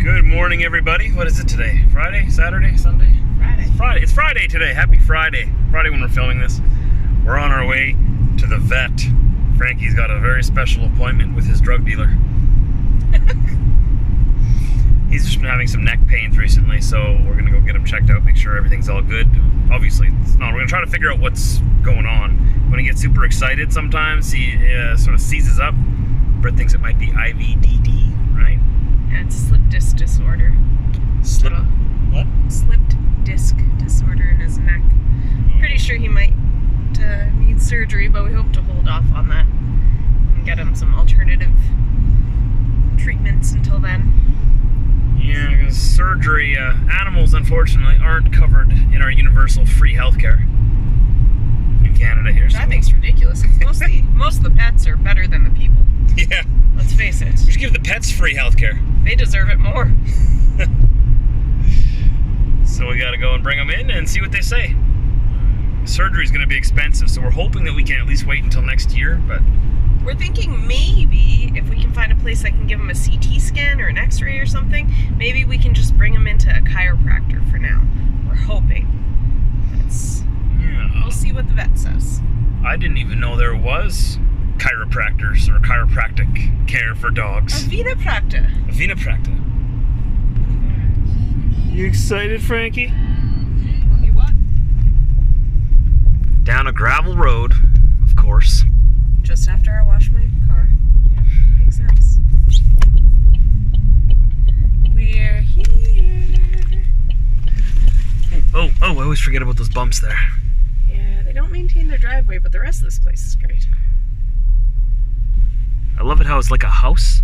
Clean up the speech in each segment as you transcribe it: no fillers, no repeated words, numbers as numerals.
Good morning, everybody. What is it today? Friday? Saturday? Sunday? Friday. It's Friday today. Happy Friday. Friday when we're filming this. We're on our way to the vet. Frankie's got a very special appointment with his drug dealer. He's just been having some neck pains recently, so we're gonna go get him checked out, make sure everything's all good. Obviously, it's not. We're gonna try to figure out what's going on. When he gets super excited sometimes, he sort of seizes up. Britt thinks it might be IVDD, right? Yeah, it's a slip disc disorder. What? Slipped disc disorder in his neck. Pretty sure he might need surgery, but we hope to hold off on that and get him some alternative treatments until then. Yeah, because surgery, animals unfortunately aren't covered in our universal free healthcare in Canada here. Which I think's ridiculous, because most of the pets are better than the people. Yeah. Let's face it. We should give the pets free healthcare. They deserve it more. So we gotta go and bring them in and see what they say. Surgery's gonna be expensive, so we're hoping that we can at least wait until next year, but... We're thinking maybe if we can find a place that can give him a CT scan or an x-ray or something, maybe we can just bring him into a chiropractor for now. We're hoping. We'll see what the vet says. I didn't even know there was chiropractors or chiropractic care for dogs. A venopractor. A venopractor. You excited, Frankie? You what? Down a gravel road, of course. Just after I wash my car. Yeah, makes sense. We're here. Oh, I always forget about those bumps there. Yeah, they don't maintain their driveway, but the rest of this place is great. I love it how it's like a house.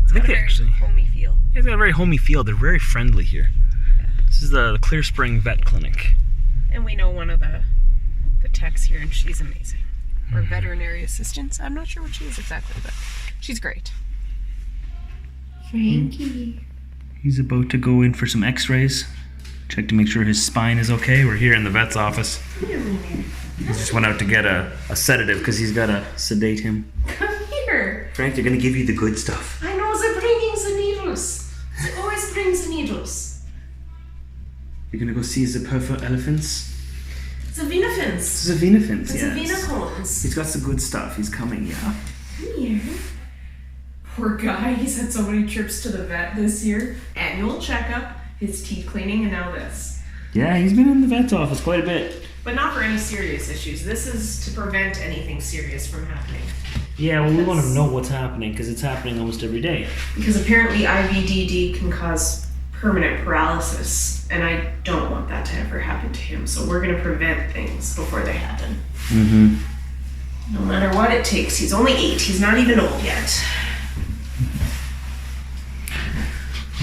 I think they actually... homey feel. Yeah, it's got a very homey feel. They're very friendly here. Yeah. This is the Clear Spring Vet Clinic. And we know one of the techs here, and she's amazing. Or veterinary assistants. I'm not sure what she is exactly, but she's great. Frankie. He's about to go in for some x-rays. Check to make sure his spine is okay. We're here in the vet's office. He just went out to get a sedative because he's got to sedate him. Come here. Frank, they're going to give you the good stuff. I know they're bringing the needles. They always bring the needles. You're going to go see the perfect elephants? The venafins. The venafins, It's yes. the venacones. He's got some good stuff. He's coming, yeah. Come here. Poor guy. He's had so many trips to the vet this year. Annual checkup, his teeth cleaning, and now this. Yeah, he's been in the vet's office quite a bit. But not for any serious issues. This is to prevent anything serious from happening. Yeah, well, we want to know what's happening because it's happening almost every day. Because apparently IVDD can cause permanent paralysis, and I don't want that to ever happen to him. So we're going to prevent things before they happen. Mm-hmm. No matter what it takes. He's only 8. He's not even old yet.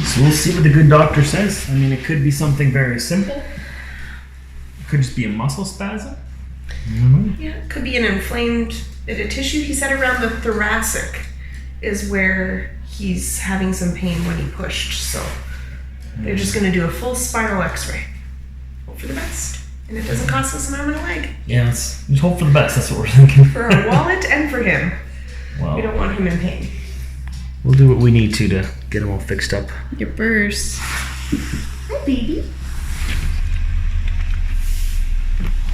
So we'll see what the good doctor says. I mean, it could be something very simple. It could just be a muscle spasm. Mm-hmm. Yeah, it could be an inflamed bit of tissue. He said around the thoracic is where he's having some pain when he pushed. So they're just going to do a full spinal x-ray. Hope for the best. And it doesn't cost us an arm and a leg. Yeah, let's hope for the best. That's what we're thinking. For our wallet and for him. Well, We don't want him in pain. we'll do what we need to get him all fixed up. Your burst. Hi, baby.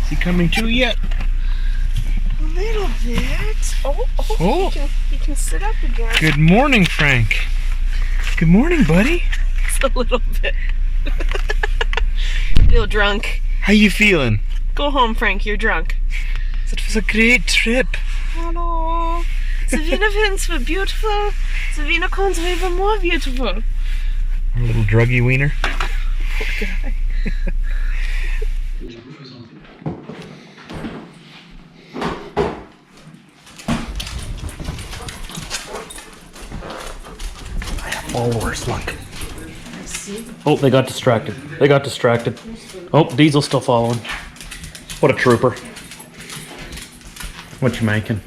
Is he coming to yet? A little bit. Oh. Oh. He can sit up again. Good morning, Frank. Good morning, buddy. It's a little bit. Feel drunk. How you feeling? Go home, Frank. You're drunk. It was a great trip. Hello. The venafins were beautiful. The venacones were even more beautiful. Our little druggy wiener. Poor guy. I have followers, look. I see. Oh, they got distracted. Oh, Diesel's still following. What a trooper. What you making?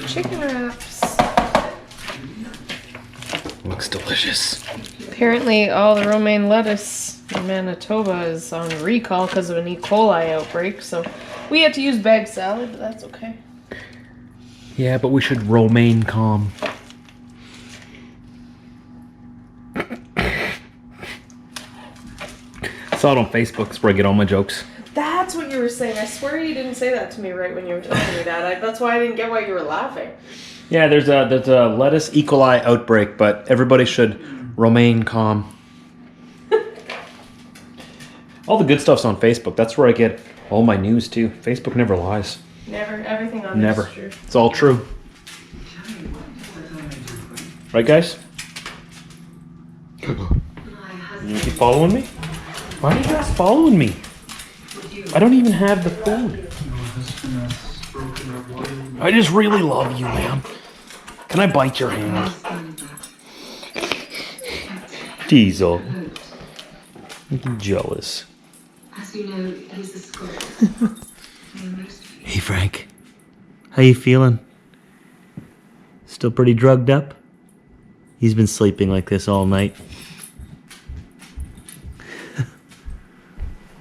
Chicken wraps. Looks delicious. Apparently all the romaine lettuce in Manitoba is on recall because of an E. coli outbreak, so we had to use bag salad, but that's okay. Yeah, but we should romaine calm. saw it on Facebook. It's where I get all my jokes. That's what you were saying. I swear you didn't say that to me right when you were telling me that. That's why I didn't get why you were laughing. Yeah, there's a lettuce E. coli outbreak, but everybody should remain calm. All the good stuff's on Facebook. That's where I get all my news too. Facebook never lies. Never. Everything on there is true. It's all true. Right, guys? You keep following me? Why are you guys following me? I don't even have the phone. I just really love you, man. Can I bite your hand? Diesel. I'm jealous. As you know, he's a scholar. Hey, Frank. How you feeling? Still pretty drugged up? He's been sleeping like this all night.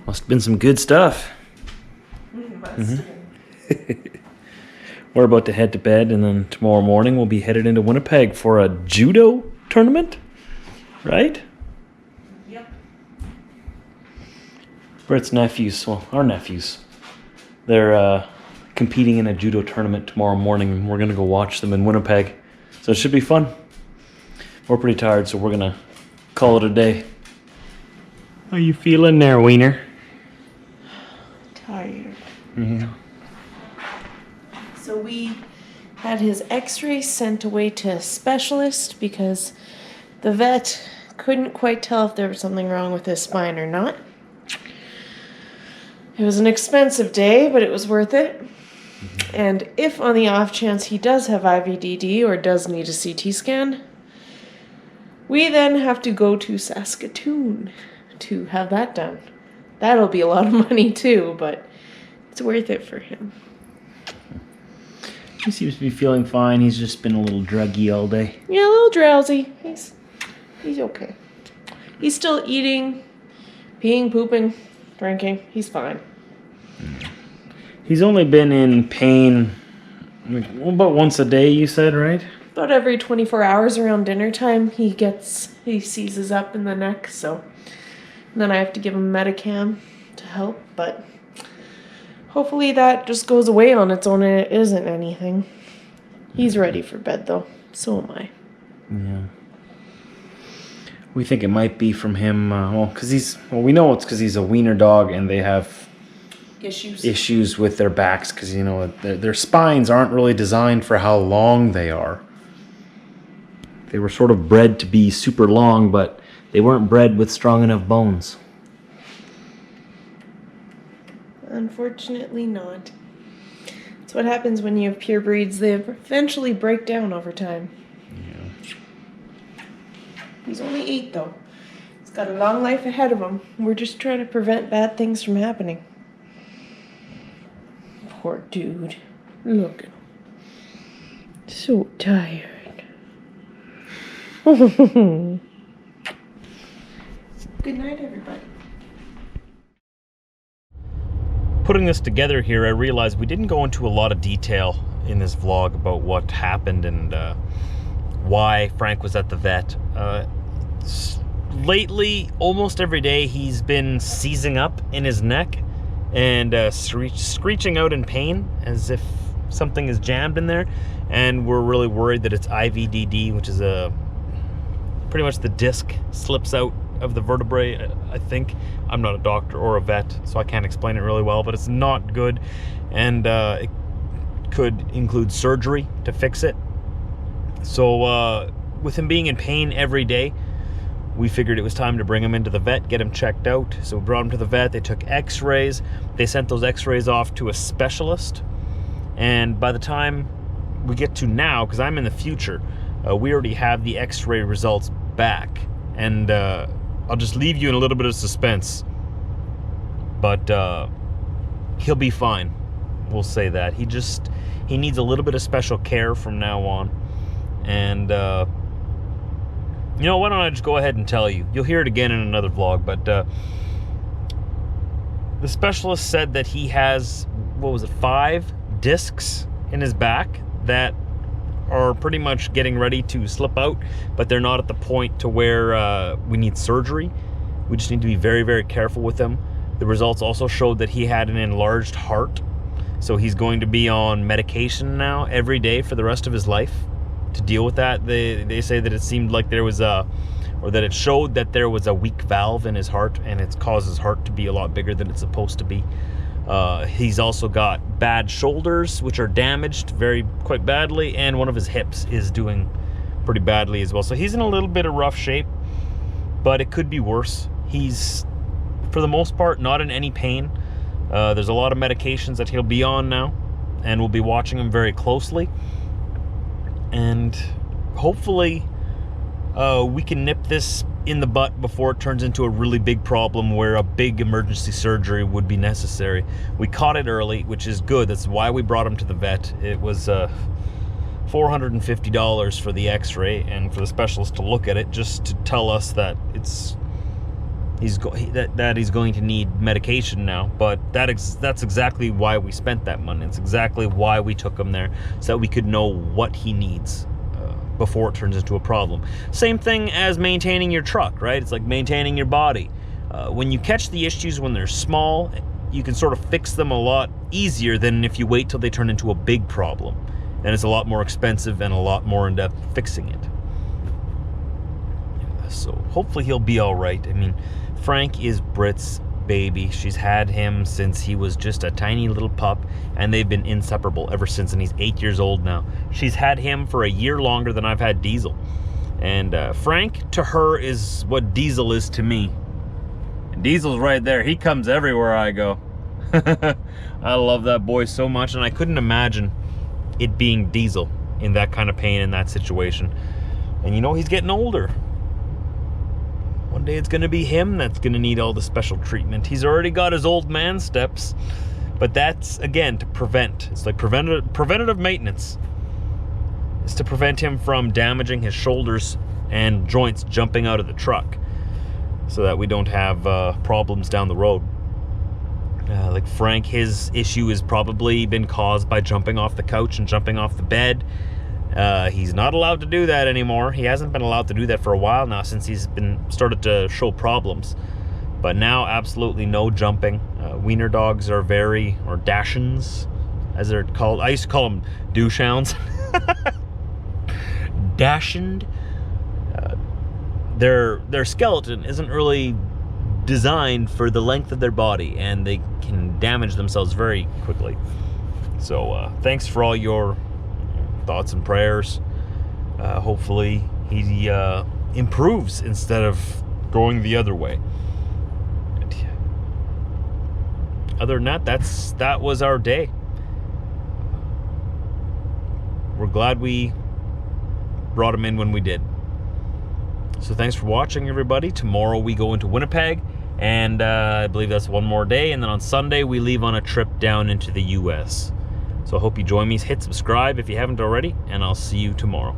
Must have been some good stuff. We're about to head to bed, and then tomorrow morning we'll be headed into Winnipeg for a judo tournament, right? Yep. Brit's nephews, well, our nephews, they're competing in a judo tournament tomorrow morning, and we're going to go watch them in Winnipeg. So it should be fun. We're pretty tired, so we're going to call it a day. How you feeling there, Wiener? Tired. Yeah. So we had his x-ray sent away to a specialist because the vet couldn't quite tell if there was something wrong with his spine or not. It was an expensive day, but it was worth it. And if on the off chance he does have IVDD or does need a CT scan, we then have to go to Saskatoon to have that done. That'll be a lot of money too, but it's worth it for him. He seems to be feeling fine. He's just been a little druggy all day. Yeah, a little drowsy. He's okay. He's still eating, peeing, pooping, drinking. He's fine. He's only been in pain about once a day, you said, right? About every 24 hours around dinner time, he seizes up in the neck, so and then I have to give him Medicam to help, but hopefully that just goes away on its own and it isn't anything. He's ready for bed though, so am I. Yeah. We think it might be from him, we know it's because he's a wiener dog and they have issues with their backs because, you know, their spines aren't really designed for how long they are. They were sort of bred to be super long, but they weren't bred with strong enough bones. Unfortunately not. That's what happens when you have pure breeds. They eventually break down over time. Yeah. He's only 8 though. He's got a long life ahead of him. We're just trying to prevent bad things from happening. Poor dude. Look at him. So tired. Good night, everybody. Putting this together here, I realized we didn't go into a lot of detail in this vlog about what happened and why Frank was at the vet. Lately, almost every day, he's been seizing up in his neck and screeching out in pain as if something is jammed in there. And we're really worried that it's IVDD, which is pretty much the disc slips out of the vertebrae, I think. I'm not a doctor or a vet, so I can't explain it really well, but it's not good, and it could include surgery to fix it. So with him being in pain every day, we figured it was time to bring him into the vet, get him checked out. So we brought him to the vet. They took x-rays. They sent those x-rays off to a specialist, and by the time we get to now, because I'm in the future, we already have the x-ray results back, and I'll just leave you in a little bit of suspense, but he'll be fine. We'll say that. He needs a little bit of special care from now on, and you know, why don't I just go ahead and tell you? You'll hear it again in another vlog, but the specialist said that he has, 5 discs in his back that are pretty much getting ready to slip out, but they're not at the point to where we need surgery. We just need to be very, very careful with him. The results also showed that he had an enlarged heart. So he's going to be on medication now every day for the rest of his life to deal with that. They say that it seemed like there was or that it showed that there was a weak valve in his heart, and it's caused his heart to be a lot bigger than it's supposed to be. He's also got bad shoulders, which are damaged quite badly, and one of his hips is doing pretty badly as well. So he's in a little bit of rough shape, but it could be worse. He's, for the most part, not in any pain. There's a lot of medications that he'll be on now, and we'll be watching him very closely. And hopefully we can nip this in the butt before it turns into a really big problem where a big emergency surgery would be necessary. We caught it early, which is good. That's why we brought him to the vet. It was $450 for the x-ray and for the specialist to look at it, just to tell us that he's going to need medication now. But that's exactly why we spent that money. It's exactly why we took him there, so that we could know what he needs before it turns into a problem. Same thing as maintaining your truck, right? It's like maintaining your body. When you catch the issues when they're small, you can sort of fix them a lot easier than if you wait till they turn into a big problem. And it's a lot more expensive and a lot more in-depth fixing it. So hopefully he'll be all right. I mean, Frank is Brit's baby. She's had him since he was just a tiny little pup, and they've been inseparable ever since, and he's 8 years old now. She's had him for a year longer than I've had Diesel. And Frank to her is what Diesel is to me. And Diesel's right there. He comes everywhere I go. I love that boy so much, and I couldn't imagine it being Diesel in that kind of pain in that situation. And you know, he's getting older. One day it's going to be him that's going to need all the special treatment. He's already got his old man steps, but that's, again, to prevent. It's like preventative maintenance. It's to prevent him from damaging his shoulders and joints jumping out of the truck, so that we don't have problems down the road. Like Frank, his issue has probably been caused by jumping off the couch and jumping off the bed. He's not allowed to do that anymore. He hasn't been allowed to do that for a while now, since he's started to show problems. But now, absolutely no jumping. Wiener dogs are or Dachshunds, as they're called. I used to call them douche-hounds. Dachshund. Their skeleton isn't really designed for the length of their body, and they can damage themselves very quickly. So thanks for all your thoughts and prayers. Hopefully he improves instead of going the other way. And other than that was our day. We're glad we brought him in when we did. So thanks for watching, everybody. Tomorrow we go into Winnipeg, and I believe that's one more day, and then on Sunday we leave on a trip down into the US. So I hope you join me. Hit subscribe if you haven't already, and I'll see you tomorrow.